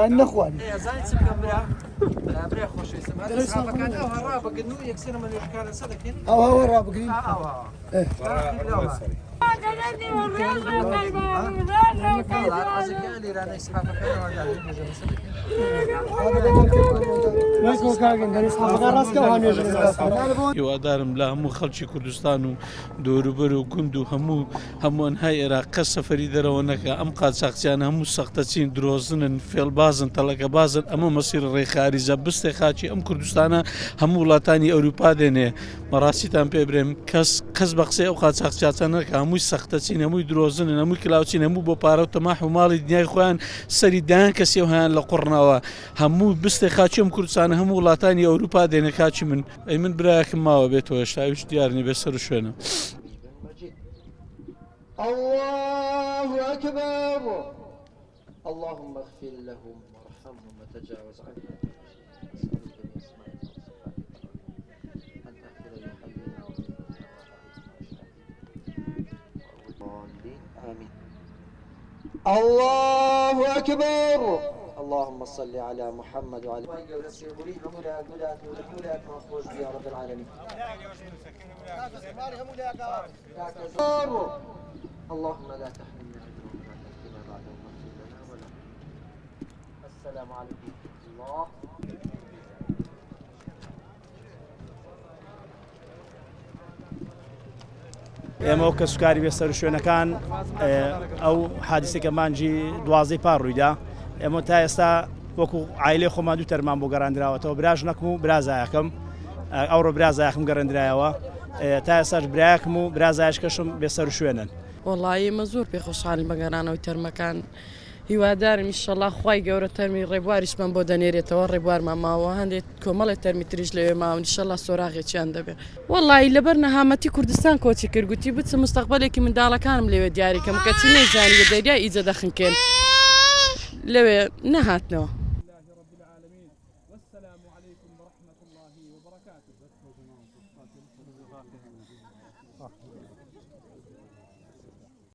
زان نەخوانێ زانیت چ بکەم برا خۆشەویستم هەرسافەکان ئەو هەڕا بەگرن و یەکسەر مەلێژەکانە سەر دەکەین ئەو هەوە ڕابگرین هیوادارم لە هەموو خەڵکی کوردستان و دەوروبەر و گوند و هەموو ئەنهای عێراق کەس سەفەری دەرەوە نەکە ئەم قاچاقچیان هەموو سەختەچین درۆزنن فێڵبازن تەڵەکە بازن ئەمە مەسیر ڕێکخاریزە بستێ خاچی ئەم کوردستانە هەموو وڵاتانی ئەوروپا دێنێ مەڕاستیتان پێ برێم کەس بە قسەی ئەو قاچاقچیاتە نەکە هەمووی سەختەچین هەمووی درۆزنن هەمووی کلااوچین هەموو بۆ پارە و تەماح و ماڵی دنیای خۆیان سەری دایان کەسی و هەیان لە قوڕنەوە هەموو بستێ خاچی ئەم کوردستانە هەموو وڵاتانی ئەوروپا دێنێ کاچی من ئەی من برایەکم ماوە بێتەوە هێشتا هیچ دیارنی بێ سەر و شوێنە الله أكبر اللهم اغفر لهم وارحمهم وتجاوز عنهم الله أكبر اللهم صل على محمد وعلى يا رب العالمين اللهم لا تحرمنا أجرهم ولا تفتنا بعد المغفر لنا ولا السلام عليكم ورحمة الله ئێمە ئەو کە سوکاری بێ سەر شوێنەکان ئەو حادیسێکە مانجی دوازەی پار ڕوویدا ئێمە تا ئێستا وەکو عایلێ خۆمان دوو تەرمان بۆ گەڕاندراوەتەوە براژنەکەم و برازایەکەم ئەوڕۆ برازایەکم گەڕاندرایەوە تا ئێستاش برایەکم و برازایشکەشم بێ سەر شوێنن وەڵی ئێمە زۆر پێخۆشحاڵین بەگەڕانەوەی تەرمەکان هیوادارم ئینشەڵا خوای گەورە تەرمی ڕێبواریشمان بۆ دەنێرێتەوە ڕێبوارمان ماوە هەندێک کۆمەڵێک تەرمی تریش لەوێ ماوە ئینشەڵا سۆراغێکیان دەبێت وەڵی لەبەر نەهامەتی کوردستان کۆچی کردگوتی بچ مستەقبلێکی منداڵەکانم لەوێ دیاریکەم کەچی نەیزانی بە دەریای ئیجە دەخنکێن لەوێ نەهاتنەوە